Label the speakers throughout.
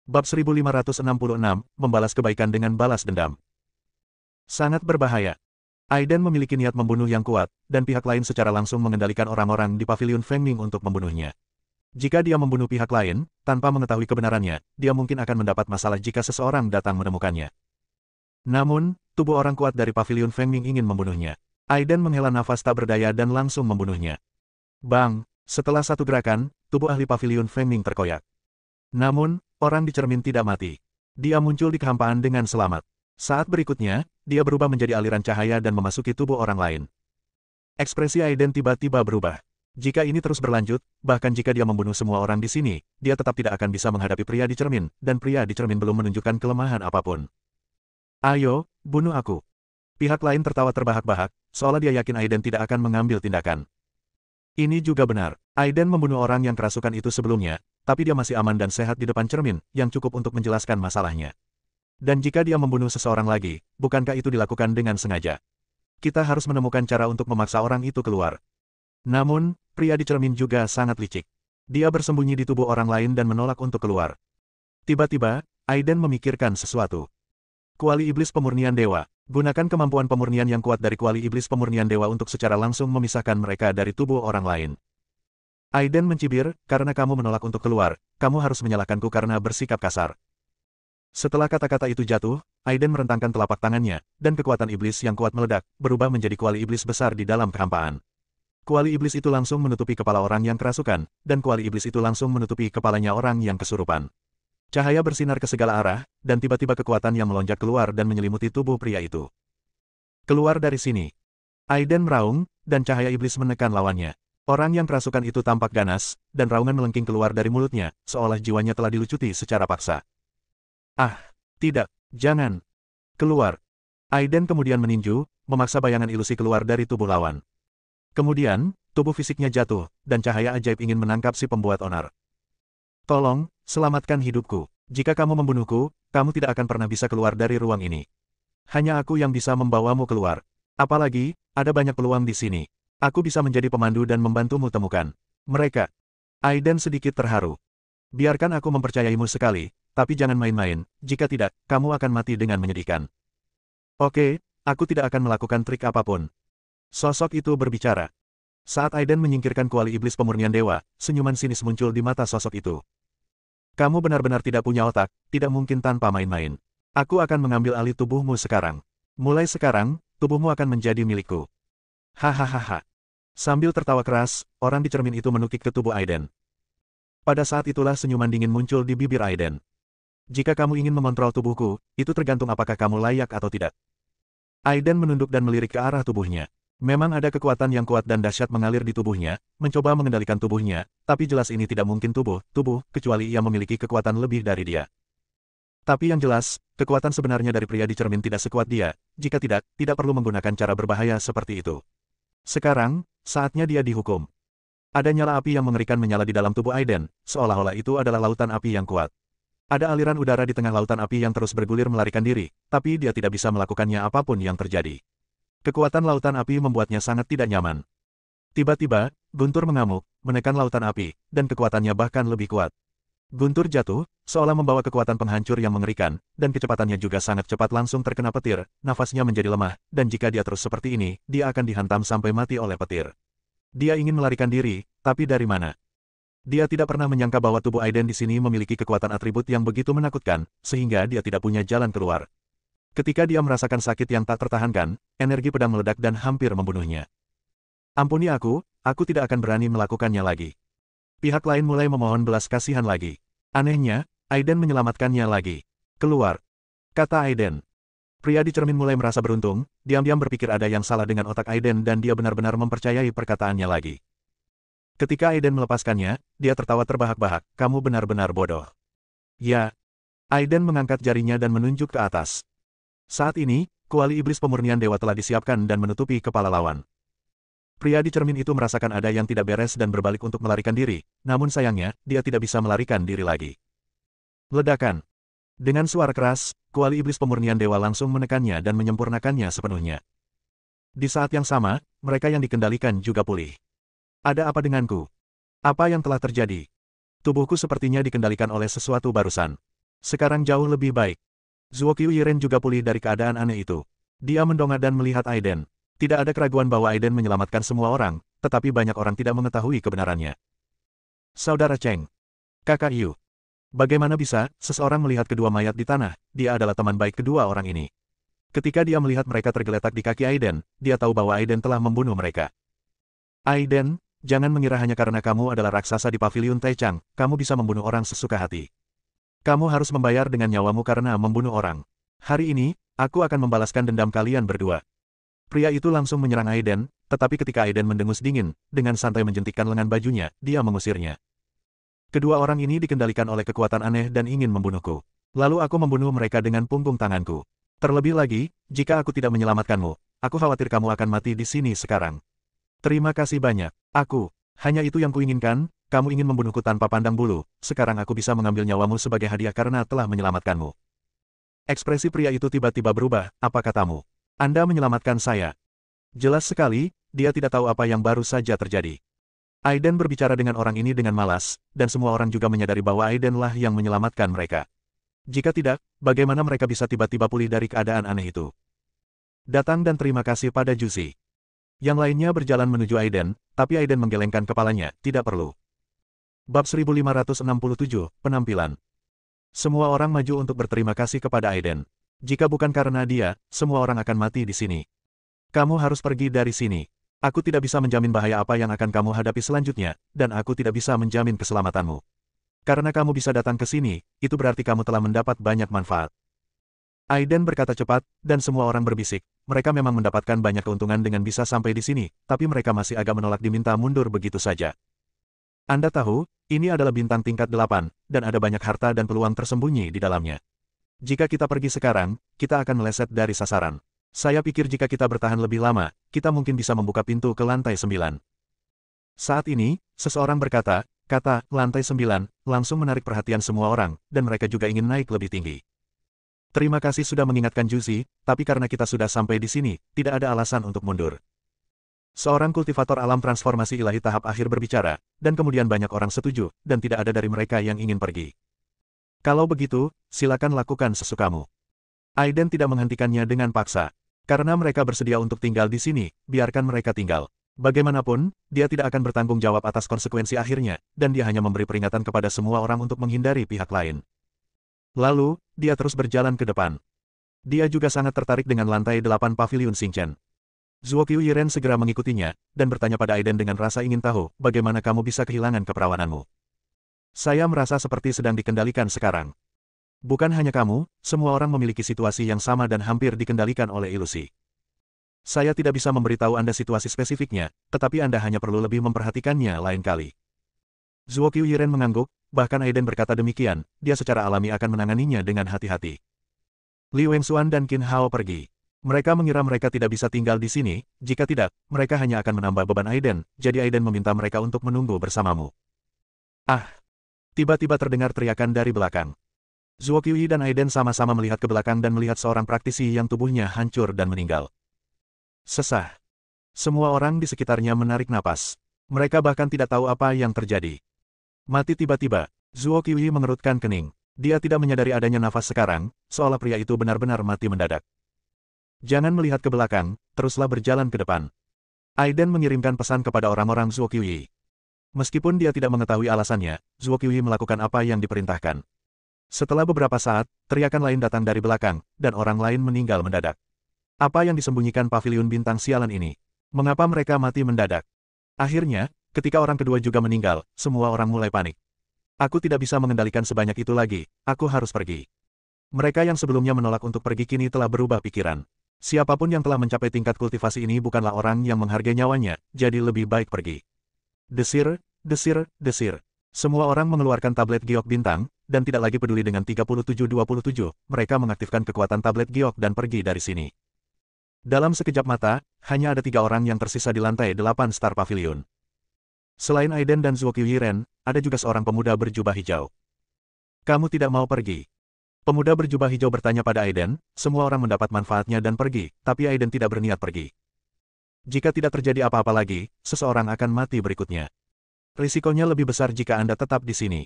Speaker 1: Bab 1566, membalas kebaikan dengan balas dendam. Sangat berbahaya. Aiden memiliki niat membunuh yang kuat, dan pihak lain secara langsung mengendalikan orang-orang di pavilion Fengming untuk membunuhnya. Jika dia membunuh pihak lain, tanpa mengetahui kebenarannya, dia mungkin akan mendapat masalah jika seseorang datang menemukannya. Namun, tubuh orang kuat dari pavilion Fengming ingin membunuhnya. Aiden menghela nafas tak berdaya dan langsung membunuhnya. Bang! Setelah satu gerakan, tubuh ahli pavilion Fengming terkoyak. Namun, orang di cermin tidak mati. Dia muncul di kehampaan dengan selamat. Saat berikutnya, dia berubah menjadi aliran cahaya dan memasuki tubuh orang lain. Ekspresi Aiden tiba-tiba berubah. Jika ini terus berlanjut, bahkan jika dia membunuh semua orang di sini, dia tetap tidak akan bisa menghadapi pria di cermin, dan pria di cermin belum menunjukkan kelemahan apapun. Ayo, bunuh aku. Pihak lain tertawa terbahak-bahak, seolah dia yakin Aiden tidak akan mengambil tindakan. Ini juga benar. Aiden membunuh orang yang kerasukan itu sebelumnya, tapi dia masih aman dan sehat di depan cermin, yang cukup untuk menjelaskan masalahnya. Dan jika dia membunuh seseorang lagi, bukankah itu dilakukan dengan sengaja? Kita harus menemukan cara untuk memaksa orang itu keluar. Namun, pria di cermin juga sangat licik. Dia bersembunyi di tubuh orang lain dan menolak untuk keluar. Tiba-tiba, Aiden memikirkan sesuatu. Kuali Iblis Pemurnian Dewa. Gunakan kemampuan pemurnian yang kuat dari Kuali Iblis Pemurnian Dewa untuk secara langsung memisahkan mereka dari tubuh orang lain. Aiden mencibir, karena kamu menolak untuk keluar, kamu harus menyalahkanku karena bersikap kasar. Setelah kata-kata itu jatuh, Aiden merentangkan telapak tangannya, dan kekuatan iblis yang kuat meledak, berubah menjadi kuali iblis besar di dalam kehampaan. Kuali iblis itu langsung menutupi kepala orang yang kerasukan, dan kuali iblis itu langsung menutupi kepalanya orang yang kesurupan. Cahaya bersinar ke segala arah, dan tiba-tiba kekuatan yang melonjak keluar dan menyelimuti tubuh pria itu. Keluar dari sini. Aiden meraung, dan cahaya iblis menekan lawannya. Orang yang kerasukan itu tampak ganas, dan raungan melengking keluar dari mulutnya, seolah jiwanya telah dilucuti secara paksa. Ah, tidak, jangan. Keluar. Aiden kemudian meninju, memaksa bayangan ilusi keluar dari tubuh lawan. Kemudian, tubuh fisiknya jatuh, dan cahaya ajaib ingin menangkap si pembuat onar. Tolong, selamatkan hidupku. Jika kamu membunuhku, kamu tidak akan pernah bisa keluar dari ruang ini. Hanya aku yang bisa membawamu keluar. Apalagi, ada banyak peluang di sini. Aku bisa menjadi pemandu dan membantumu temukan mereka. Aiden sedikit terharu. Biarkan aku mempercayaimu sekali, tapi jangan main-main, jika tidak, kamu akan mati dengan menyedihkan. Oke, aku tidak akan melakukan trik apapun. Sosok itu berbicara. Saat Aiden menyingkirkan kuali iblis pemurnian dewa, senyuman sinis muncul di mata sosok itu. Kamu benar-benar tidak punya otak, tidak mungkin tanpa main-main. Aku akan mengambil alih tubuhmu sekarang. Mulai sekarang, tubuhmu akan menjadi milikku. Hahaha. Sambil tertawa keras, orang di cermin itu menukik ke tubuh Aiden. Pada saat itulah senyuman dingin muncul di bibir Aiden. Jika kamu ingin mengontrol tubuhku, itu tergantung apakah kamu layak atau tidak. Aiden menunduk dan melirik ke arah tubuhnya. Memang ada kekuatan yang kuat dan dahsyat mengalir di tubuhnya, mencoba mengendalikan tubuhnya, tapi jelas ini tidak mungkin tubuh, kecuali ia memiliki kekuatan lebih dari dia. Tapi yang jelas, kekuatan sebenarnya dari pria di cermin tidak sekuat dia, jika tidak perlu menggunakan cara berbahaya seperti itu. Sekarang, saatnya dia dihukum. Ada nyala api yang mengerikan menyala di dalam tubuh Aiden, seolah-olah itu adalah lautan api yang kuat. Ada aliran udara di tengah lautan api yang terus bergulir melarikan diri, tapi dia tidak bisa melakukannya apapun yang terjadi. Kekuatan lautan api membuatnya sangat tidak nyaman. Tiba-tiba, Guntur mengamuk, menekan lautan api, dan kekuatannya bahkan lebih kuat. Guntur jatuh, seolah membawa kekuatan penghancur yang mengerikan, dan kecepatannya juga sangat cepat langsung terkena petir, nafasnya menjadi lemah, dan jika dia terus seperti ini, dia akan dihantam sampai mati oleh petir. Dia ingin melarikan diri, tapi dari mana? Dia tidak pernah menyangka bahwa tubuh Aiden di sini memiliki kekuatan atribut yang begitu menakutkan, sehingga dia tidak punya jalan keluar. Ketika dia merasakan sakit yang tak tertahankan, energi pedang meledak dan hampir membunuhnya. Ampuni aku tidak akan berani melakukannya lagi. Pihak lain mulai memohon belas kasihan lagi. Anehnya, Aiden menyelamatkannya lagi. Keluar, kata Aiden. Pria di cermin mulai merasa beruntung, diam-diam berpikir ada yang salah dengan otak Aiden dan dia benar-benar mempercayai perkataannya lagi. Ketika Aiden melepaskannya, dia tertawa terbahak-bahak, kamu benar-benar bodoh. Ya. Aiden mengangkat jarinya dan menunjuk ke atas. Saat ini, kuali iblis pemurnian dewa telah disiapkan dan menutupi kepala lawan. Pria di cermin itu merasakan ada yang tidak beres dan berbalik untuk melarikan diri, namun sayangnya, dia tidak bisa melarikan diri lagi. Ledakan. Dengan suara keras, kuali iblis pemurnian dewa langsung menekannya dan menyempurnakannya sepenuhnya. Di saat yang sama, mereka yang dikendalikan juga pulih. Ada apa denganku? Apa yang telah terjadi? Tubuhku sepertinya dikendalikan oleh sesuatu barusan. Sekarang jauh lebih baik. Zuo Qiuyiren juga pulih dari keadaan aneh itu. Dia mendongak dan melihat Aiden. Tidak ada keraguan bahwa Aiden menyelamatkan semua orang, tetapi banyak orang tidak mengetahui kebenarannya. Saudara Cheng. Kakak Yu. Bagaimana bisa seseorang melihat kedua mayat di tanah? Dia adalah teman baik kedua orang ini. Ketika dia melihat mereka tergeletak di kaki Aiden, dia tahu bahwa Aiden telah membunuh mereka. Aiden, jangan mengira hanya karena kamu adalah raksasa di paviliun Taicang, kamu bisa membunuh orang sesuka hati. Kamu harus membayar dengan nyawamu karena membunuh orang. Hari ini, aku akan membalaskan dendam kalian berdua. Pria itu langsung menyerang Aiden, tetapi ketika Aiden mendengus dingin, dengan santai menjentikkan lengan bajunya, dia mengusirnya. Kedua orang ini dikendalikan oleh kekuatan aneh dan ingin membunuhku. Lalu aku membunuh mereka dengan punggung tanganku. Terlebih lagi, jika aku tidak menyelamatkanmu, aku khawatir kamu akan mati di sini sekarang. Terima kasih banyak. Hanya itu yang kuinginkan, kamu ingin membunuhku tanpa pandang bulu, sekarang aku bisa mengambil nyawamu sebagai hadiah karena telah menyelamatkanmu. Ekspresi pria itu tiba-tiba berubah, apa katamu? Anda menyelamatkan saya. Jelas sekali, dia tidak tahu apa yang baru saja terjadi. Aiden berbicara dengan orang ini dengan malas, dan semua orang juga menyadari bahwa Aidenlah yang menyelamatkan mereka. Jika tidak, bagaimana mereka bisa tiba-tiba pulih dari keadaan aneh itu? Datang dan terima kasih pada Juzi. Yang lainnya berjalan menuju Aiden, tapi Aiden menggelengkan kepalanya, tidak perlu. Bab 1567, Penampilan. Semua orang maju untuk berterima kasih kepada Aiden. Jika bukan karena dia, semua orang akan mati di sini. Kamu harus pergi dari sini. Aku tidak bisa menjamin bahaya apa yang akan kamu hadapi selanjutnya, dan aku tidak bisa menjamin keselamatanmu. Karena kamu bisa datang ke sini, itu berarti kamu telah mendapat banyak manfaat. Aiden berkata cepat, dan semua orang berbisik. Mereka memang mendapatkan banyak keuntungan dengan bisa sampai di sini, tapi mereka masih agak menolak diminta mundur begitu saja. Anda tahu, ini adalah bintang tingkat 8, dan ada banyak harta dan peluang tersembunyi di dalamnya. Jika kita pergi sekarang, kita akan meleset dari sasaran. Saya pikir jika kita bertahan lebih lama, kita mungkin bisa membuka pintu ke lantai 9. Saat ini, seseorang berkata, kata lantai 9, langsung menarik perhatian semua orang, dan mereka juga ingin naik lebih tinggi. Terima kasih sudah mengingatkan Juzi, tapi karena kita sudah sampai di sini, tidak ada alasan untuk mundur. Seorang kultivator alam transformasi ilahi tahap akhir berbicara, dan kemudian banyak orang setuju, dan tidak ada dari mereka yang ingin pergi. Kalau begitu, silakan lakukan sesukamu. Aiden tidak menghentikannya dengan paksa. Karena mereka bersedia untuk tinggal di sini, biarkan mereka tinggal. Bagaimanapun, dia tidak akan bertanggung jawab atas konsekuensi akhirnya, dan dia hanya memberi peringatan kepada semua orang untuk menghindari pihak lain. Lalu, dia terus berjalan ke depan. Dia juga sangat tertarik dengan lantai 8 paviliun Xingchen. Zuo Qiuyiren segera mengikutinya, dan bertanya pada Aiden dengan rasa ingin tahu, bagaimana kamu bisa kehilangan keperawananmu. Saya merasa seperti sedang dikendalikan sekarang. Bukan hanya kamu, semua orang memiliki situasi yang sama dan hampir dikendalikan oleh ilusi. Saya tidak bisa memberitahu Anda situasi spesifiknya, tetapi Anda hanya perlu lebih memperhatikannya lain kali. Zuo Qiuyiren mengangguk, bahkan Aiden berkata demikian, dia secara alami akan menanganinya dengan hati-hati. Li Wengxuan dan Qin Hao pergi. Mereka mengira mereka tidak bisa tinggal di sini, jika tidak, mereka hanya akan menambah beban Aiden, jadi Aiden meminta mereka untuk menunggu bersamamu. Ah! Tiba-tiba terdengar teriakan dari belakang. Zuo Qiuyi dan Aiden sama-sama melihat ke belakang dan melihat seorang praktisi yang tubuhnya hancur dan meninggal. Sesah. Semua orang di sekitarnya menarik napas. Mereka bahkan tidak tahu apa yang terjadi. Mati tiba-tiba, Zuo Qiuyi mengerutkan kening. Dia tidak menyadari adanya nafas sekarang, seolah pria itu benar-benar mati mendadak. Jangan melihat ke belakang, teruslah berjalan ke depan. Aiden mengirimkan pesan kepada orang-orang Zuo Qiuyi. Meskipun dia tidak mengetahui alasannya, Zuo Qiuyi melakukan apa yang diperintahkan. Setelah beberapa saat, teriakan lain datang dari belakang, dan orang lain meninggal mendadak. Apa yang disembunyikan paviliun bintang sialan ini? Mengapa mereka mati mendadak? Akhirnya, ketika orang kedua juga meninggal, semua orang mulai panik. Aku tidak bisa mengendalikan sebanyak itu lagi, aku harus pergi. Mereka yang sebelumnya menolak untuk pergi kini telah berubah pikiran. Siapapun yang telah mencapai tingkat kultivasi ini bukanlah orang yang menghargai nyawanya, jadi lebih baik pergi. Desir, desir, desir. Semua orang mengeluarkan tablet giok bintang, dan tidak lagi peduli dengan 3727, mereka mengaktifkan kekuatan tablet giok dan pergi dari sini. Dalam sekejap mata, hanya ada 3 orang yang tersisa di lantai 8 Star Pavilion. Selain Aiden dan Zuo Qiuyiren, ada juga seorang pemuda berjubah hijau. Kamu tidak mau pergi? Pemuda berjubah hijau bertanya pada Aiden, semua orang mendapat manfaatnya dan pergi, tapi Aiden tidak berniat pergi. Jika tidak terjadi apa-apa lagi, seseorang akan mati berikutnya. Risikonya lebih besar jika Anda tetap di sini.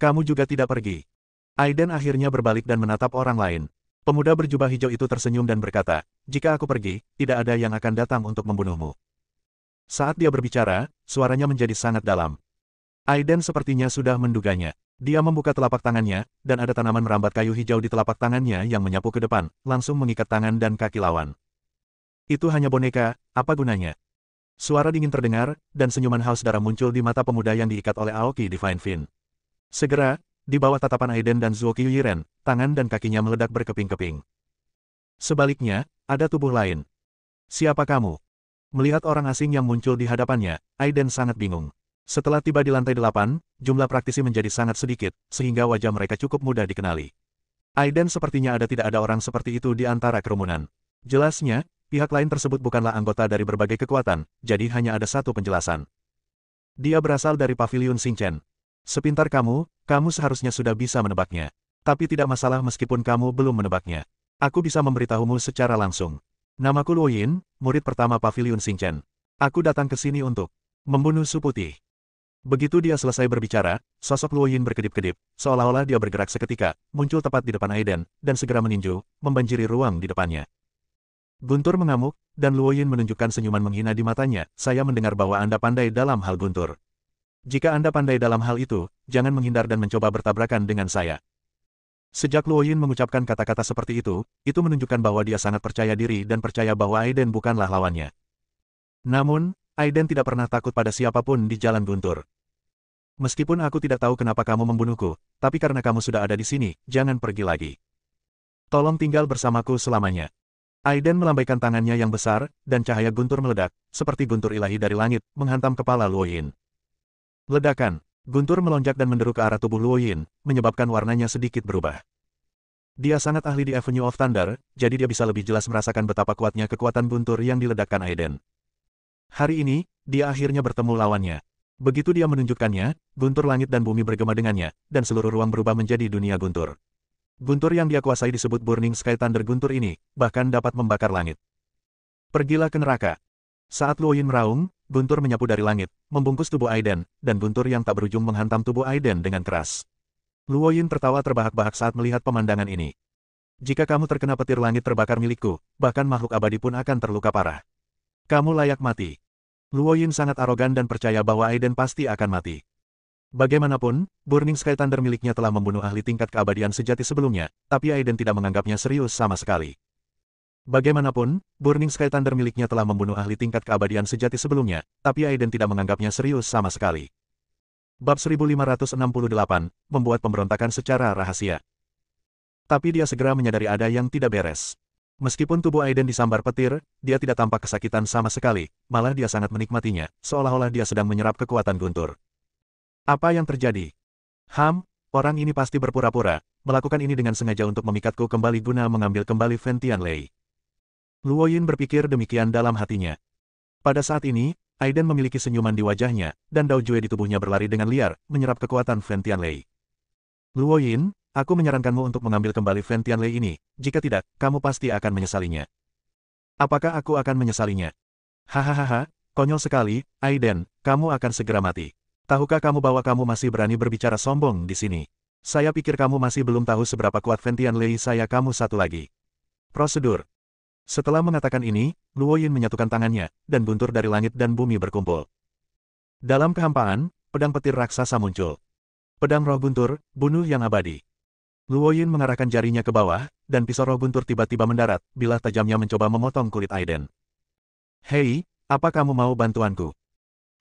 Speaker 1: Kamu juga tidak pergi. Aiden akhirnya berbalik dan menatap orang lain. Pemuda berjubah hijau itu tersenyum dan berkata, jika aku pergi, tidak ada yang akan datang untuk membunuhmu. Saat dia berbicara, suaranya menjadi sangat dalam. Aiden sepertinya sudah menduganya. Dia membuka telapak tangannya, dan ada tanaman merambat kayu hijau di telapak tangannya yang menyapu ke depan, langsung mengikat tangan dan kaki lawan. Itu hanya boneka, apa gunanya? Suara dingin terdengar, dan senyuman haus darah muncul di mata pemuda yang diikat oleh Aoki Divine Fin. Segera, di bawah tatapan Aiden dan Zuo Qiuyiren, tangan dan kakinya meledak berkeping-keping. Sebaliknya, ada tubuh lain. Siapa kamu? Melihat orang asing yang muncul di hadapannya, Aiden sangat bingung. Setelah tiba di lantai 8, jumlah praktisi menjadi sangat sedikit, sehingga wajah mereka cukup mudah dikenali. Aiden sepertinya tidak ada orang seperti itu di antara kerumunan. Jelasnya, pihak lain tersebut bukanlah anggota dari berbagai kekuatan, jadi hanya ada satu penjelasan. Dia berasal dari Paviliun Xingchen. Sepintar kamu, kamu seharusnya sudah bisa menebaknya. Tapi tidak masalah meskipun kamu belum menebaknya. Aku bisa memberitahumu secara langsung. Namaku Luo Yin, murid pertama Paviliun Xingchen. Aku datang ke sini untuk membunuh Su Putih. Begitu dia selesai berbicara, sosok Luo Yin berkedip-kedip, seolah-olah dia bergerak seketika, muncul tepat di depan Aiden, dan segera meninju, membanjiri ruang di depannya. Guntur mengamuk, dan Luo Yin menunjukkan senyuman menghina di matanya, saya mendengar bahwa Anda pandai dalam hal guntur. Jika Anda pandai dalam hal itu, jangan menghindar dan mencoba bertabrakan dengan saya. Sejak Luo Yin mengucapkan kata-kata seperti itu menunjukkan bahwa dia sangat percaya diri dan percaya bahwa Aiden bukanlah lawannya. Namun, Aiden tidak pernah takut pada siapapun di jalan guntur. Meskipun aku tidak tahu kenapa kamu membunuhku, tapi karena kamu sudah ada di sini, jangan pergi lagi. Tolong tinggal bersamaku selamanya. Aiden melambaikan tangannya yang besar, dan cahaya guntur meledak, seperti guntur ilahi dari langit, menghantam kepala Luo Yin. Ledakan, guntur melonjak dan menderu ke arah tubuh Luo Yin, menyebabkan warnanya sedikit berubah. Dia sangat ahli di Avenue of Thunder, jadi dia bisa lebih jelas merasakan betapa kuatnya kekuatan guntur yang diledakkan Aiden. Hari ini, dia akhirnya bertemu lawannya. Begitu dia menunjukkannya, guntur langit dan bumi bergema dengannya, dan seluruh ruang berubah menjadi dunia guntur. Guntur yang dia kuasai disebut Burning Sky Thunder guntur ini, bahkan dapat membakar langit. Pergilah ke neraka. Saat Luo Yin meraung, guntur menyapu dari langit, membungkus tubuh Aiden, dan guntur yang tak berujung menghantam tubuh Aiden dengan keras. Luo Yin tertawa terbahak-bahak saat melihat pemandangan ini. Jika kamu terkena petir langit terbakar milikku, bahkan makhluk abadi pun akan terluka parah. Kamu layak mati. Luo Yin sangat arogan dan percaya bahwa Aiden pasti akan mati. Bagaimanapun, Burning Sky Thunder miliknya telah membunuh ahli tingkat keabadian sejati sebelumnya, tapi Aiden tidak menganggapnya serius sama sekali. Bagaimanapun, Burning Sky Thunder miliknya telah membunuh ahli tingkat keabadian sejati sebelumnya, tapi Aiden tidak menganggapnya serius sama sekali. Bab 1568, membuat pemberontakan secara rahasia. Tapi dia segera menyadari ada yang tidak beres. Meskipun tubuh Aiden disambar petir, dia tidak tampak kesakitan sama sekali, malah dia sangat menikmatinya, seolah-olah dia sedang menyerap kekuatan guntur. Apa yang terjadi? Orang ini pasti berpura-pura, melakukan ini dengan sengaja untuk memikatku kembali guna mengambil kembali Ventian Lei. Luo Yin berpikir demikian dalam hatinya. Pada saat ini, Aiden memiliki senyuman di wajahnya, dan Dao Jue di tubuhnya berlari dengan liar, menyerap kekuatan Ventian Lei. Luo Yin, aku menyarankanmu untuk mengambil kembali Ventian Lei ini, jika tidak, kamu pasti akan menyesalinya. Apakah aku akan menyesalinya? Hahaha, konyol sekali, Aiden, kamu akan segera mati. Tahukah kamu bahwa kamu masih berani berbicara sombong di sini? Saya pikir kamu masih belum tahu seberapa kuat Ventian Lei saya. Kamu satu lagi. Prosedur. Setelah mengatakan ini, Luo Yin menyatukan tangannya, dan guntur dari langit dan bumi berkumpul. Dalam kehampaan, pedang petir raksasa muncul. Pedang roh guntur, bunuh yang abadi. Luo Yin mengarahkan jarinya ke bawah, dan pisau roh guntur tiba-tiba mendarat, bilah tajamnya mencoba memotong kulit Aiden. Hei, apa kamu mau bantuanku?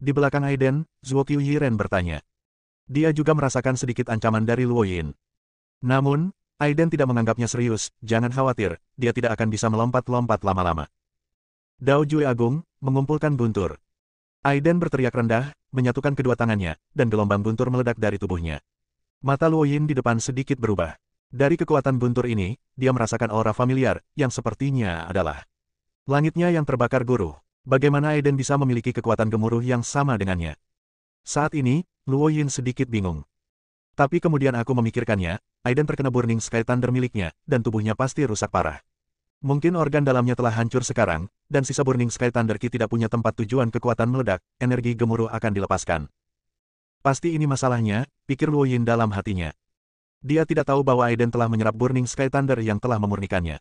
Speaker 1: Di belakang Aiden, Zuo Qiuyiren bertanya. Dia juga merasakan sedikit ancaman dari Luo Yin. Namun, Aiden tidak menganggapnya serius, jangan khawatir, dia tidak akan bisa melompat-lompat lama-lama. Dao Jue Agung, mengumpulkan guntur. Aiden berteriak rendah, menyatukan kedua tangannya, dan gelombang guntur meledak dari tubuhnya. Mata Luo Yin di depan sedikit berubah. Dari kekuatan guntur ini, dia merasakan aura familiar, yang sepertinya adalah langitnya yang terbakar guruh. Bagaimana Aiden bisa memiliki kekuatan gemuruh yang sama dengannya? Saat ini, Luo Yin sedikit bingung. Tapi kemudian aku memikirkannya, Aiden terkena Burning Sky Thunder miliknya, dan tubuhnya pasti rusak parah. Mungkin organ dalamnya telah hancur sekarang, dan sisa Burning Sky Thunder Ki tidak punya tempat tujuan kekuatan meledak, energi gemuruh akan dilepaskan. Pasti ini masalahnya, pikir Luo Yin dalam hatinya. Dia tidak tahu bahwa Aiden telah menyerap Burning Sky Thunder yang telah memurnikannya.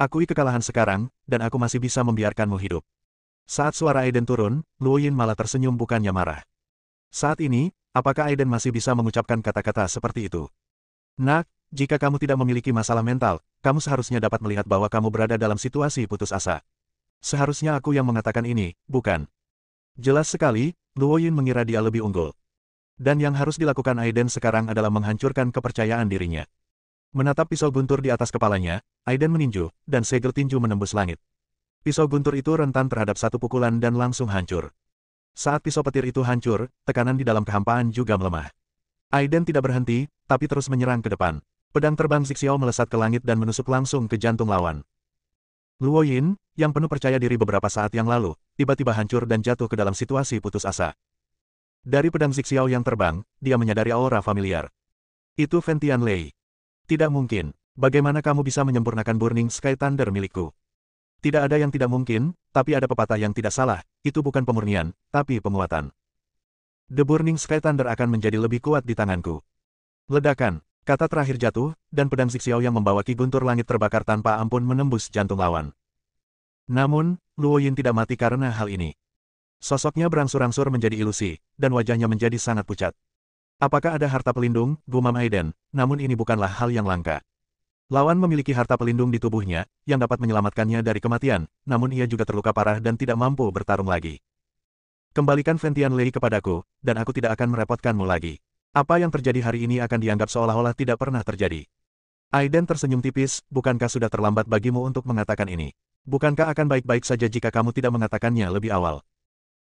Speaker 1: Akui kekalahan sekarang, dan aku masih bisa membiarkanmu hidup. Saat suara Aiden turun, Luo Yin malah tersenyum bukannya marah. Saat ini, apakah Aiden masih bisa mengucapkan kata-kata seperti itu? Nak, jika kamu tidak memiliki masalah mental, kamu seharusnya dapat melihat bahwa kamu berada dalam situasi putus asa. Seharusnya aku yang mengatakan ini, bukan? Jelas sekali, Luo Yin mengira dia lebih unggul. Dan yang harus dilakukan Aiden sekarang adalah menghancurkan kepercayaan dirinya. Menatap pisau guntur di atas kepalanya, Aiden meninju, dan segel tinju menembus langit. Pisau guntur itu rentan terhadap satu pukulan dan langsung hancur. Saat pisau petir itu hancur, tekanan di dalam kehampaan juga melemah. Aiden tidak berhenti, tapi terus menyerang ke depan. Pedang terbang Zixiao melesat ke langit dan menusuk langsung ke jantung lawan. Luo Yin, yang penuh percaya diri beberapa saat yang lalu, tiba-tiba hancur dan jatuh ke dalam situasi putus asa. Dari pedang Zixiao yang terbang, dia menyadari aura familiar. Itu Fen Tianlei. Tidak mungkin. Bagaimana kamu bisa menyempurnakan Burning Sky Thunder milikku? Tidak ada yang tidak mungkin, tapi ada pepatah yang tidak salah, itu bukan pemurnian, tapi penguatan. The Burning Sky Thunder akan menjadi lebih kuat di tanganku. Ledakan, kata terakhir jatuh, dan pedang Zixiao yang membawa Ki Guntur Langit terbakar tanpa ampun menembus jantung lawan. Namun, Luo Yin tidak mati karena hal ini. Sosoknya berangsur-angsur menjadi ilusi, dan wajahnya menjadi sangat pucat. Apakah ada harta pelindung, gumam Aiden, namun ini bukanlah hal yang langka. Lawan memiliki harta pelindung di tubuhnya, yang dapat menyelamatkannya dari kematian, namun ia juga terluka parah dan tidak mampu bertarung lagi. Kembalikan Fen Tianlei kepadaku, dan aku tidak akan merepotkanmu lagi. Apa yang terjadi hari ini akan dianggap seolah-olah tidak pernah terjadi. Aiden tersenyum tipis, bukankah sudah terlambat bagimu untuk mengatakan ini? Bukankah akan baik-baik saja jika kamu tidak mengatakannya lebih awal?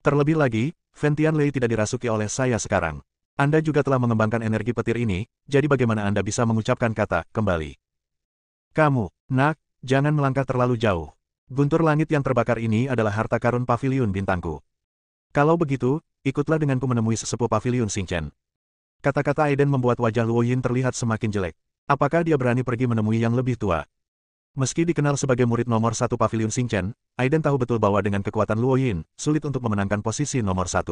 Speaker 1: Terlebih lagi, Fen Tianlei tidak dirasuki oleh saya sekarang. Anda juga telah mengembangkan energi petir ini, jadi bagaimana Anda bisa mengucapkan kata, kembali? Kamu, nak, jangan melangkah terlalu jauh. Guntur langit yang terbakar ini adalah harta karun paviliun bintangku. Kalau begitu, ikutlah denganku menemui sesepuh paviliun Xingchen. Kata-kata Aiden membuat wajah Luo Yin terlihat semakin jelek. Apakah dia berani pergi menemui yang lebih tua? Meski dikenal sebagai murid nomor 1 paviliun Xingchen, Aiden tahu betul bahwa dengan kekuatan Luo Yin, sulit untuk memenangkan posisi nomor 1.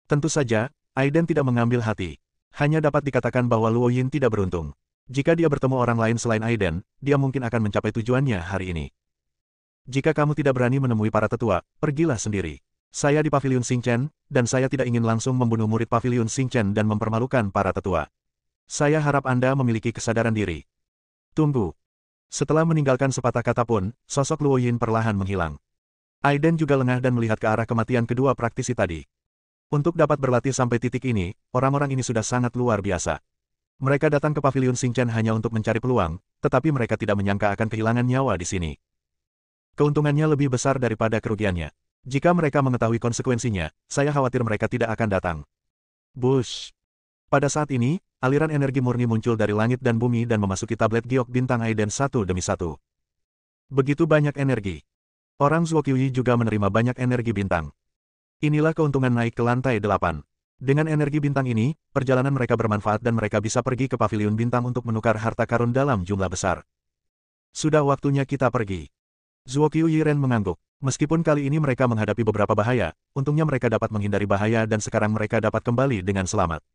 Speaker 1: Tentu saja, Aiden tidak mengambil hati. Hanya dapat dikatakan bahwa Luo Yin tidak beruntung. Jika dia bertemu orang lain selain Aiden, dia mungkin akan mencapai tujuannya hari ini. Jika kamu tidak berani menemui para tetua, pergilah sendiri. Saya di paviliun Xingchen, dan saya tidak ingin langsung membunuh murid paviliun Xingchen dan mempermalukan para tetua. Saya harap Anda memiliki kesadaran diri. Tunggu. Setelah meninggalkan sepatah kata pun, sosok Luo Yin perlahan menghilang. Aiden juga lengah dan melihat ke arah kematian kedua praktisi tadi. Untuk dapat berlatih sampai titik ini, orang-orang ini sudah sangat luar biasa. Mereka datang ke paviliun Xingchen hanya untuk mencari peluang, tetapi mereka tidak menyangka akan kehilangan nyawa di sini. Keuntungannya lebih besar daripada kerugiannya. Jika mereka mengetahui konsekuensinya, saya khawatir mereka tidak akan datang. Bush. Pada saat ini, aliran energi murni muncul dari langit dan bumi dan memasuki tablet giok bintang Aiden satu demi satu. Begitu banyak energi. Orang Zuoqiuyi juga menerima banyak energi bintang. Inilah keuntungan naik ke lantai 8. Dengan energi bintang ini, perjalanan mereka bermanfaat dan mereka bisa pergi ke paviliun bintang untuk menukar harta karun dalam jumlah besar. Sudah waktunya kita pergi. Zuoqiuyi Ren mengangguk. Meskipun kali ini mereka menghadapi beberapa bahaya, untungnya mereka dapat menghindari bahaya dan sekarang mereka dapat kembali dengan selamat.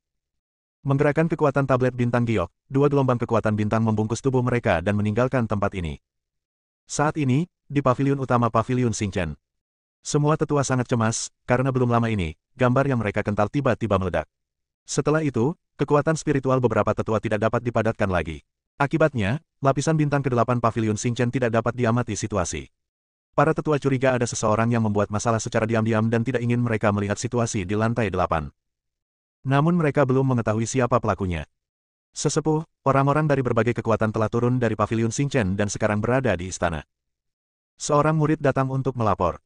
Speaker 1: Menggerakkan kekuatan tablet bintang giok, dua gelombang kekuatan bintang membungkus tubuh mereka dan meninggalkan tempat ini. Saat ini, di paviliun utama paviliun Xingchen. Semua tetua sangat cemas, karena belum lama ini, gambar yang mereka kental tiba-tiba meledak. Setelah itu, kekuatan spiritual beberapa tetua tidak dapat dipadatkan lagi. Akibatnya, lapisan bintang ke-8 paviliun Xingchen tidak dapat diamati situasi. Para tetua curiga ada seseorang yang membuat masalah secara diam-diam dan tidak ingin mereka melihat situasi di lantai 8. Namun mereka belum mengetahui siapa pelakunya. Sesepuh, orang-orang dari berbagai kekuatan telah turun dari paviliun Xingchen dan sekarang berada di istana. Seorang murid datang untuk melapor.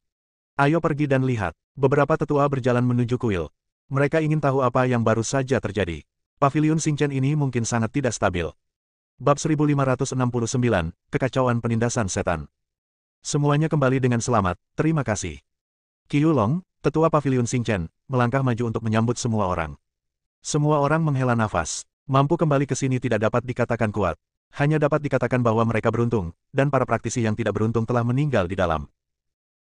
Speaker 1: Ayo pergi dan lihat. Beberapa tetua berjalan menuju kuil. Mereka ingin tahu apa yang baru saja terjadi. Paviliun Xingchen ini mungkin sangat tidak stabil. Bab 1569, Kekacauan Penindasan Setan. Semuanya kembali dengan selamat, terima kasih. Qiyulong, tetua paviliun Xingchen, melangkah maju untuk menyambut semua orang. Semua orang menghela nafas. Mampu kembali ke sini tidak dapat dikatakan kuat. Hanya dapat dikatakan bahwa mereka beruntung, dan para praktisi yang tidak beruntung telah meninggal di dalam.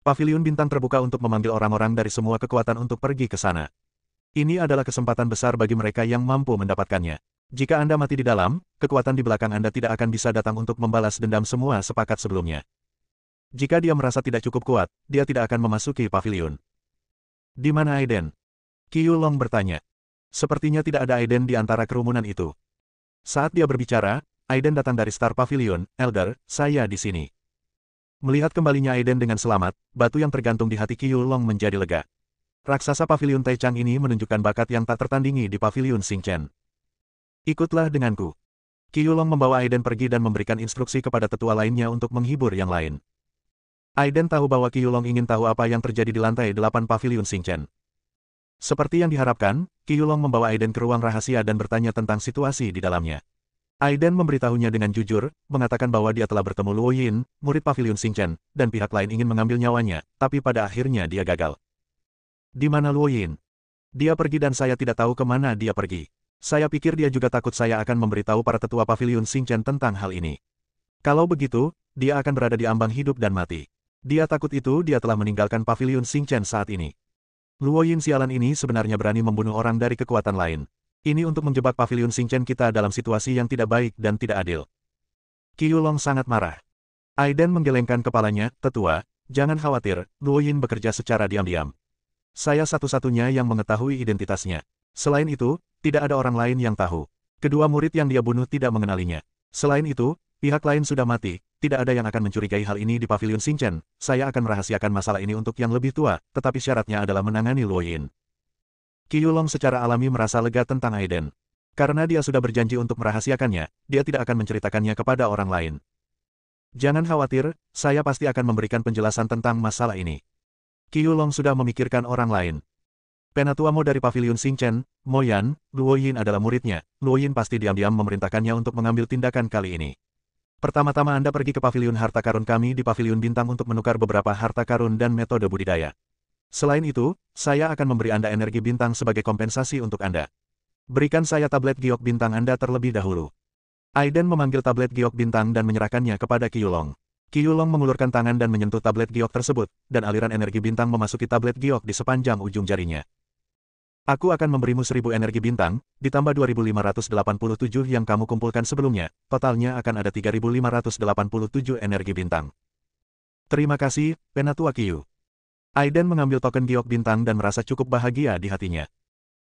Speaker 1: Paviliun bintang terbuka untuk memanggil orang-orang dari semua kekuatan untuk pergi ke sana. Ini adalah kesempatan besar bagi mereka yang mampu mendapatkannya. Jika Anda mati di dalam, kekuatan di belakang Anda tidak akan bisa datang untuk membalas dendam semua sepakat sebelumnya. Jika dia merasa tidak cukup kuat, dia tidak akan memasuki paviliun. Di mana Aiden? Qiu Long bertanya. Sepertinya tidak ada Aiden di antara kerumunan itu. Saat dia berbicara, Aiden datang dari Star Pavilion. Elder, saya di sini. Melihat kembalinya Aiden dengan selamat, batu yang tergantung di hati Qiu Long menjadi lega. Raksasa Paviliun Taichang ini menunjukkan bakat yang tak tertandingi di Paviliun Xingchen. Ikutlah denganku. Qiu Long membawa Aiden pergi dan memberikan instruksi kepada tetua lainnya untuk menghibur yang lain. Aiden tahu bahwa Qiu Long ingin tahu apa yang terjadi di lantai 8 Paviliun Xingchen. Seperti yang diharapkan, Qiu Long membawa Aiden ke ruang rahasia dan bertanya tentang situasi di dalamnya. Aiden memberitahunya dengan jujur, mengatakan bahwa dia telah bertemu Luo Yin, murid Paviliun Xingchen, dan pihak lain ingin mengambil nyawanya, tapi pada akhirnya dia gagal. Di mana Luo Yin? Dia pergi dan saya tidak tahu kemana dia pergi. Saya pikir dia juga takut saya akan memberitahu para tetua Paviliun Xingchen tentang hal ini. Kalau begitu, dia akan berada di ambang hidup dan mati. Dia takut itu dia telah meninggalkan Paviliun Xingchen saat ini. Luo Yin sialan ini sebenarnya berani membunuh orang dari kekuatan lain. Ini untuk menjebak Paviliun Xingchen kita dalam situasi yang tidak baik dan tidak adil. Qiu Long sangat marah. Aiden menggelengkan kepalanya, tetua, jangan khawatir, Luo Yin bekerja secara diam-diam. Saya satu-satunya yang mengetahui identitasnya. Selain itu, tidak ada orang lain yang tahu. Kedua murid yang dia bunuh tidak mengenalinya. Selain itu, pihak lain sudah mati, tidak ada yang akan mencurigai hal ini di Paviliun Xingchen. Saya akan merahasiakan masalah ini untuk yang lebih tua, tetapi syaratnya adalah menangani Luo Yin. Qiu Long secara alami merasa lega tentang Aiden. Karena dia sudah berjanji untuk merahasiakannya, dia tidak akan menceritakannya kepada orang lain. Jangan khawatir, saya pasti akan memberikan penjelasan tentang masalah ini. Qiu Long sudah memikirkan orang lain. Penatua Mo dari Paviliun Xingchen, Mo Yan, Luo Yin adalah muridnya. Luo Yin pasti diam-diam memerintahkannya untuk mengambil tindakan kali ini. Pertama-tama Anda pergi ke Paviliun Harta Karun kami di Paviliun Bintang untuk menukar beberapa harta karun dan metode budidaya. Selain itu, saya akan memberi Anda energi bintang sebagai kompensasi untuk Anda. Berikan saya tablet giok bintang Anda terlebih dahulu. Aiden memanggil tablet giok bintang dan menyerahkannya kepada Qiu Long. Qiu Long mengulurkan tangan dan menyentuh tablet giok tersebut, dan aliran energi bintang memasuki tablet giok di sepanjang ujung jarinya. Aku akan memberimu 1000 energi bintang, ditambah 2587 yang kamu kumpulkan sebelumnya, totalnya akan ada 3587 energi bintang. Terima kasih, Penatua Qiu. Aiden mengambil token giok bintang dan merasa cukup bahagia di hatinya.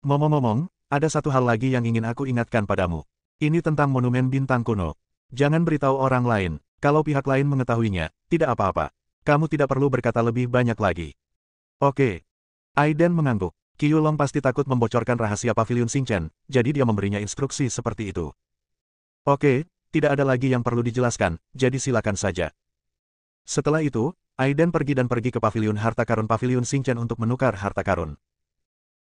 Speaker 1: Ngomong-ngomong, ada satu hal lagi yang ingin aku ingatkan padamu. Ini tentang monumen bintang kuno. Jangan beritahu orang lain, kalau pihak lain mengetahuinya, tidak apa-apa. Kamu tidak perlu berkata lebih banyak lagi. Oke. Aiden mengangguk. Qiu Long pasti takut membocorkan rahasia Paviliun Xingchen, jadi dia memberinya instruksi seperti itu. Oke, tidak ada lagi yang perlu dijelaskan, jadi silakan saja. Setelah itu, Aiden pergi ke Paviliun Harta Karun Paviliun Xingchen untuk menukar harta karun.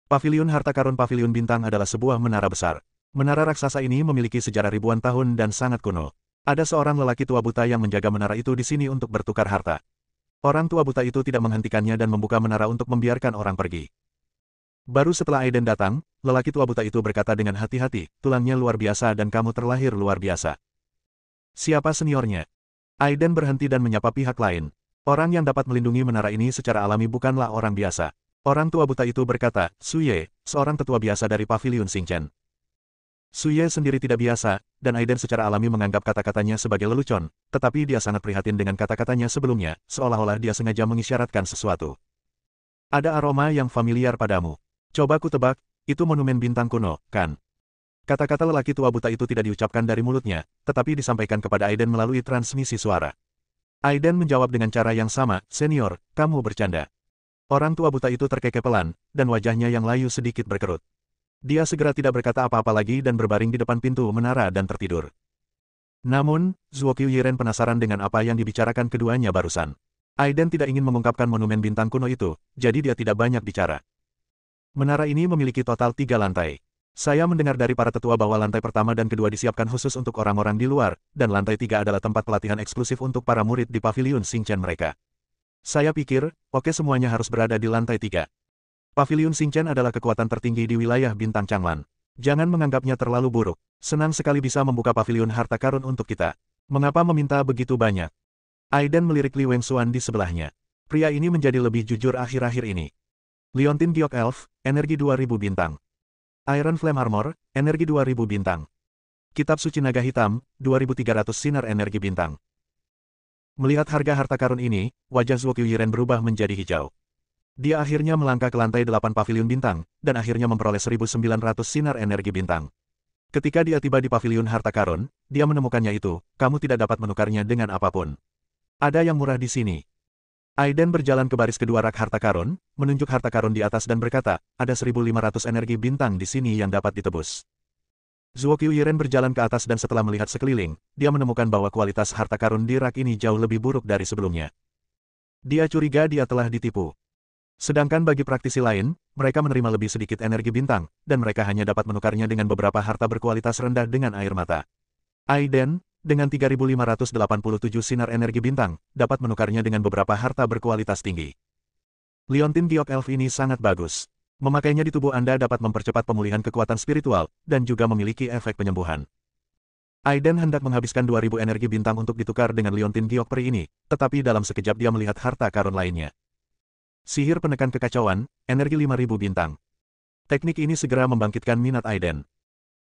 Speaker 1: Paviliun Harta Karun Paviliun Bintang adalah sebuah menara besar. Menara raksasa ini memiliki sejarah ribuan tahun dan sangat kuno. Ada seorang lelaki tua buta yang menjaga menara itu di sini untuk bertukar harta. Orang tua buta itu tidak menghentikannya dan membuka menara untuk membiarkan orang pergi. Baru setelah Aiden datang, lelaki tua buta itu berkata dengan hati-hati, tulangnya luar biasa dan kamu terlahir luar biasa. Siapa seniornya? Aiden berhenti dan menyapa pihak lain. Orang yang dapat melindungi menara ini secara alami bukanlah orang biasa. Orang tua buta itu berkata, Suye, seorang tetua biasa dari Paviliun Xingchen. Suye sendiri tidak biasa, dan Aiden secara alami menganggap kata-katanya sebagai lelucon, tetapi dia sangat prihatin dengan kata-katanya sebelumnya, seolah-olah dia sengaja mengisyaratkan sesuatu. Ada aroma yang familiar padamu. Coba ku tebak, itu monumen bintang kuno, kan? Kata-kata lelaki tua buta itu tidak diucapkan dari mulutnya, tetapi disampaikan kepada Aiden melalui transmisi suara. Aiden menjawab dengan cara yang sama, senior, kamu bercanda. Orang tua buta itu terkekeh pelan, dan wajahnya yang layu sedikit berkerut. Dia segera tidak berkata apa-apa lagi dan berbaring di depan pintu menara dan tertidur. Namun, Zuo Qiuyiren penasaran dengan apa yang dibicarakan keduanya barusan. Aiden tidak ingin mengungkapkan monumen bintang kuno itu, jadi dia tidak banyak bicara. Menara ini memiliki total 3 lantai. Saya mendengar dari para tetua bahwa lantai pertama dan kedua disiapkan khusus untuk orang-orang di luar, dan lantai 3 adalah tempat pelatihan eksklusif untuk para murid di Paviliun Xingchen mereka. Saya pikir, oke semuanya harus berada di lantai 3. Paviliun Xingchen adalah kekuatan tertinggi di wilayah bintang Changlan. Jangan menganggapnya terlalu buruk. Senang sekali bisa membuka Paviliun Harta Karun untuk kita. Mengapa meminta begitu banyak? Aiden melirik Li Wengsuan di sebelahnya. Pria ini menjadi lebih jujur akhir-akhir ini. Liontin Giok Elf, energi 2000 bintang. Iron Flame Armor, energi 2000 bintang. Kitab Suci Naga Hitam, 2300 sinar energi bintang. Melihat harga harta karun ini, wajah Zuo Qiuyiren berubah menjadi hijau. Dia akhirnya melangkah ke lantai 8 paviliun bintang, dan akhirnya memperoleh 1900 sinar energi bintang. Ketika dia tiba di paviliun harta karun, dia menemukannya itu, kamu tidak dapat menukarnya dengan apapun. Ada yang murah di sini. Aiden berjalan ke baris kedua rak harta karun, menunjuk harta karun di atas dan berkata, ada 1500 energi bintang di sini yang dapat ditebus. Zuo Qiuyiren berjalan ke atas dan setelah melihat sekeliling, dia menemukan bahwa kualitas harta karun di rak ini jauh lebih buruk dari sebelumnya. Dia curiga dia telah ditipu. Sedangkan bagi praktisi lain, mereka menerima lebih sedikit energi bintang, dan mereka hanya dapat menukarnya dengan beberapa harta berkualitas rendah dengan air mata. Aiden, dengan 3587 sinar energi bintang, dapat menukarnya dengan beberapa harta berkualitas tinggi. Liontin Giok Elf ini sangat bagus. Memakainya di tubuh Anda dapat mempercepat pemulihan kekuatan spiritual, dan juga memiliki efek penyembuhan. Aiden hendak menghabiskan 2000 energi bintang untuk ditukar dengan Liontin Giok Peri ini, tetapi dalam sekejap dia melihat harta karun lainnya. Sihir penekan kekacauan, energi 5000 bintang. Teknik ini segera membangkitkan minat Aiden.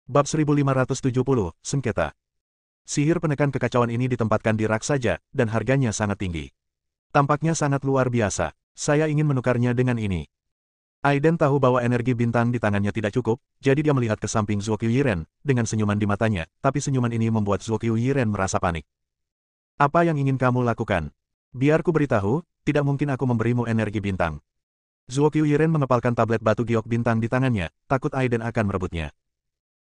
Speaker 1: Bab 1570, Sengketa. Sihir penekan kekacauan ini ditempatkan di rak saja, dan harganya sangat tinggi. Tampaknya sangat luar biasa. Saya ingin menukarnya dengan ini. Aiden tahu bahwa energi bintang di tangannya tidak cukup, jadi dia melihat ke samping Zuo Qiuyiren, dengan senyuman di matanya, tapi senyuman ini membuat Zuo Qiuyiren merasa panik. Apa yang ingin kamu lakukan? Biar ku beritahu, tidak mungkin aku memberimu energi bintang. Zuo Qiuyiren mengepalkan tablet batu giok bintang di tangannya, takut Aiden akan merebutnya.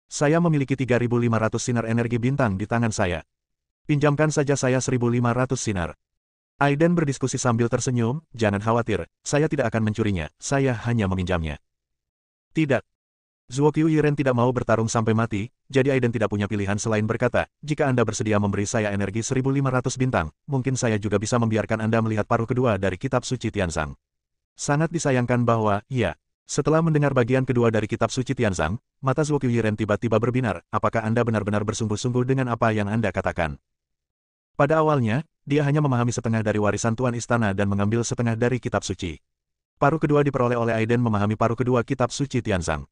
Speaker 1: Saya memiliki 3500 sinar energi bintang di tangan saya. Pinjamkan saja saya 1500 sinar. Aiden berdiskusi sambil tersenyum, jangan khawatir, saya tidak akan mencurinya, saya hanya meminjamnya. Tidak. Zuo Qiuyiren tidak mau bertarung sampai mati, jadi Aiden tidak punya pilihan selain berkata, jika Anda bersedia memberi saya energi 1500 bintang, mungkin saya juga bisa membiarkan Anda melihat paruh kedua dari kitab suci Tianzang. Sangat disayangkan bahwa, iya. Setelah mendengar bagian kedua dari kitab suci Tianzang, mata Zuo Qiuyiren tiba-tiba berbinar, apakah Anda benar-benar bersungguh-sungguh dengan apa yang Anda katakan? Pada awalnya, dia hanya memahami setengah dari warisan Tuan Istana dan mengambil setengah dari kitab suci. Paruh kedua diperoleh oleh Aiden memahami paruh kedua kitab suci Tianzang.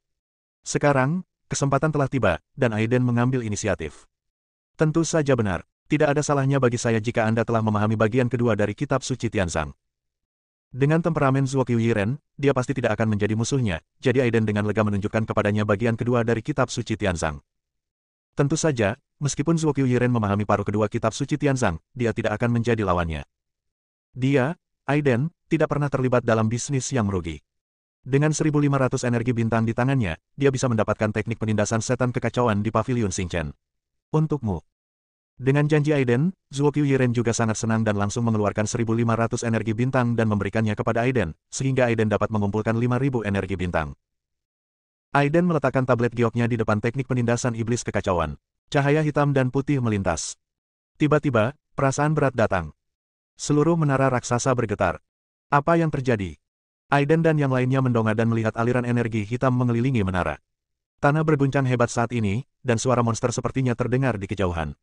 Speaker 1: Sekarang, kesempatan telah tiba, dan Aiden mengambil inisiatif. Tentu saja benar, tidak ada salahnya bagi saya jika Anda telah memahami bagian kedua dari kitab suci Tianzang. Dengan temperamen Zuo Qiuyiren, dia pasti tidak akan menjadi musuhnya, jadi Aiden dengan lega menunjukkan kepadanya bagian kedua dari kitab suci Tianzang. Tentu saja, meskipun Zuo Qiuyiren memahami paruh kedua kitab suci Tianzang, dia tidak akan menjadi lawannya. Dia, Aiden, tidak pernah terlibat dalam bisnis yang merugi. Dengan 1500 energi bintang di tangannya, dia bisa mendapatkan teknik penindasan setan kekacauan di paviliun Xingchen. Untukmu. Dengan janji Aiden, Zuo Qiuyiren juga sangat senang dan langsung mengeluarkan 1500 energi bintang dan memberikannya kepada Aiden, sehingga Aiden dapat mengumpulkan 5000 energi bintang. Aiden meletakkan tablet gioknya di depan teknik penindasan iblis kekacauan. Cahaya hitam dan putih melintas. Tiba-tiba, perasaan berat datang. Seluruh menara raksasa bergetar. Apa yang terjadi? Aiden dan yang lainnya mendongak dan melihat aliran energi hitam mengelilingi menara. Tanah berguncang hebat saat ini, dan suara monster sepertinya terdengar di kejauhan.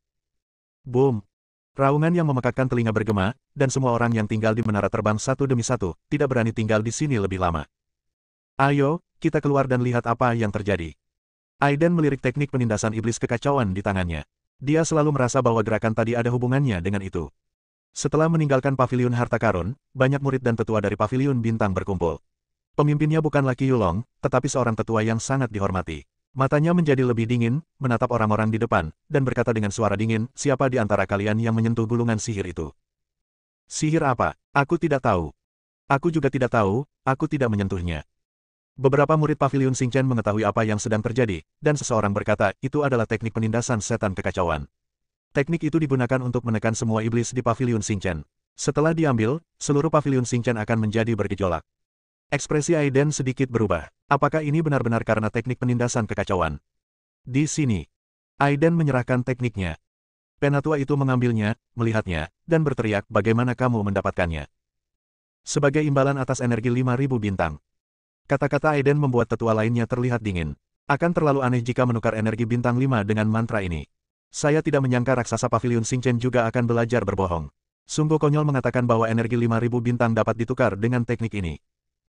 Speaker 1: Boom! Raungan yang memekakkan telinga bergema, dan semua orang yang tinggal di menara terbang satu demi satu, tidak berani tinggal di sini lebih lama. Ayo, kita keluar dan lihat apa yang terjadi. Aiden melirik teknik penindasan iblis kekacauan di tangannya. Dia selalu merasa bahwa gerakan tadi ada hubungannya dengan itu. Setelah meninggalkan paviliun harta karun, banyak murid dan tetua dari paviliun bintang berkumpul. Pemimpinnya bukanlah Qi Yulong, tetapi seorang tetua yang sangat dihormati. Matanya menjadi lebih dingin, menatap orang-orang di depan, dan berkata dengan suara dingin, siapa di antara kalian yang menyentuh gulungan sihir itu? Sihir apa? Aku tidak tahu. Aku juga tidak tahu, aku tidak menyentuhnya. Beberapa murid paviliun Xingchen mengetahui apa yang sedang terjadi, dan seseorang berkata, itu adalah teknik penindasan setan kekacauan. Teknik itu digunakan untuk menekan semua iblis di paviliun Xingchen. Setelah diambil, seluruh paviliun Xingchen akan menjadi bergejolak. Ekspresi Aiden sedikit berubah. Apakah ini benar-benar karena teknik penindasan kekacauan? Di sini, Aiden menyerahkan tekniknya. Penatua itu mengambilnya, melihatnya, dan berteriak, bagaimana kamu mendapatkannya? Sebagai imbalan atas energi 5000 bintang. Kata-kata Aiden membuat tetua lainnya terlihat dingin. Akan terlalu aneh jika menukar energi bintang 5 dengan mantra ini. Saya tidak menyangka raksasa paviliun Xingchen juga akan belajar berbohong. Sungguh konyol mengatakan bahwa energi 5000 bintang dapat ditukar dengan teknik ini.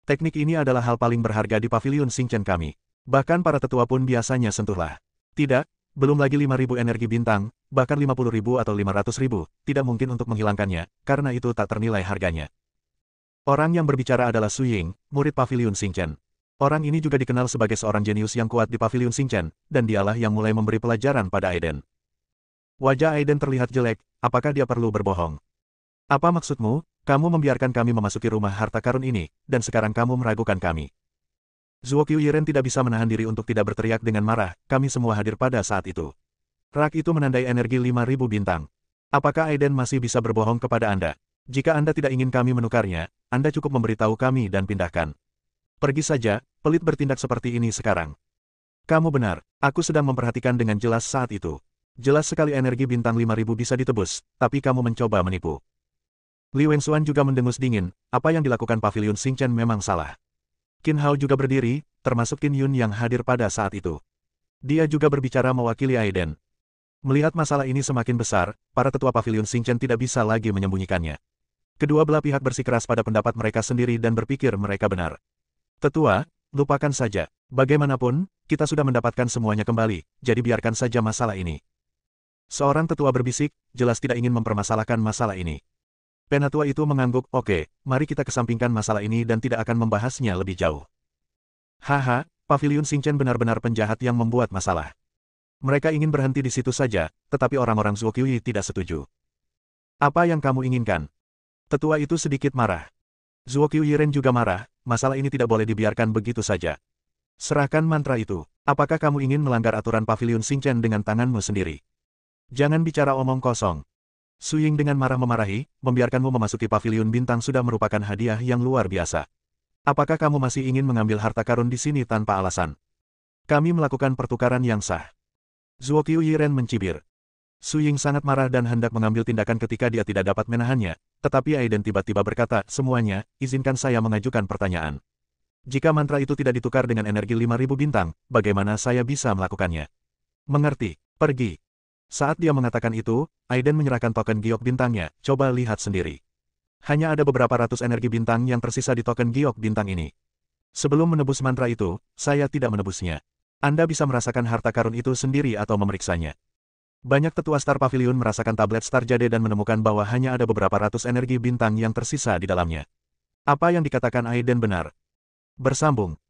Speaker 1: Teknik ini adalah hal paling berharga di paviliun Xingchen kami. Bahkan para tetua pun biasanya sentuhlah. Tidak, Belum lagi 5.000 energi bintang, bahkan 50.000 atau 500.000, tidak mungkin untuk menghilangkannya, karena itu tak ternilai harganya. Orang yang berbicara adalah Su Ying, murid Paviliun Xingchen. Orang ini juga dikenal sebagai seorang jenius yang kuat di Paviliun Xingchen, dan dialah yang mulai memberi pelajaran pada Aiden. Wajah Aiden terlihat jelek, apakah dia perlu berbohong? Apa maksudmu? Kamu membiarkan kami memasuki rumah harta karun ini, dan sekarang kamu meragukan kami. Zhuo Qiuyiren tidak bisa menahan diri untuk tidak berteriak dengan marah, kami semua hadir pada saat itu. Rak itu menandai energi 5.000 bintang. Apakah Aiden masih bisa berbohong kepada Anda? Jika Anda tidak ingin kami menukarnya, Anda cukup memberitahu kami dan pindahkan. Pergi saja, pelit bertindak seperti ini sekarang. Kamu benar, aku sedang memperhatikan dengan jelas saat itu. Jelas sekali energi bintang 5.000 bisa ditebus, tapi kamu mencoba menipu. Li Wenxuan juga mendengus dingin, apa yang dilakukan Paviliun Xingchen memang salah. Qin Hao juga berdiri, termasuk Qin Yun yang hadir pada saat itu. Dia juga berbicara mewakili Aiden. Melihat masalah ini semakin besar, para tetua Paviliun Xingchen tidak bisa lagi menyembunyikannya. Kedua belah pihak bersikeras pada pendapat mereka sendiri dan berpikir mereka benar. Tetua, lupakan saja. Bagaimanapun, kita sudah mendapatkan semuanya kembali, jadi biarkan saja masalah ini. Seorang tetua berbisik, jelas tidak ingin mempermasalahkan masalah ini. Penatua itu mengangguk, oke, mari kita kesampingkan masalah ini dan tidak akan membahasnya lebih jauh. Haha, Paviliun Xingchen benar-benar penjahat yang membuat masalah. Mereka ingin berhenti di situ saja, tetapi orang-orang Zhuo Qiuyi tidak setuju. Apa yang kamu inginkan? Tetua itu sedikit marah. Zhuo Qiuyiren juga marah, masalah ini tidak boleh dibiarkan begitu saja. Serahkan mantra itu. Apakah kamu ingin melanggar aturan Paviliun Xingchen dengan tanganmu sendiri? Jangan bicara omong kosong. Su Ying dengan marah memarahi, membiarkanmu memasuki Paviliun Bintang sudah merupakan hadiah yang luar biasa. Apakah kamu masih ingin mengambil harta karun di sini tanpa alasan? Kami melakukan pertukaran yang sah. Zhuo Qiuyiren mencibir. Su Ying sangat marah dan hendak mengambil tindakan ketika dia tidak dapat menahannya, tetapi Aiden tiba-tiba berkata, semuanya, izinkan saya mengajukan pertanyaan. Jika mantra itu tidak ditukar dengan energi 5.000 bintang, bagaimana saya bisa melakukannya? Mengerti, pergi. Saat dia mengatakan itu, Aiden menyerahkan token giok bintangnya, coba lihat sendiri. Hanya ada beberapa ratus energi bintang yang tersisa di token giok bintang ini. Sebelum menebus mantra itu, saya tidak menebusnya. Anda bisa merasakan harta karun itu sendiri atau memeriksanya. Banyak tetua Star Pavilion merasakan tablet Star Jade dan menemukan bahwa hanya ada beberapa ratus energi bintang yang tersisa di dalamnya. Apa yang dikatakan Aiden benar. Bersambung.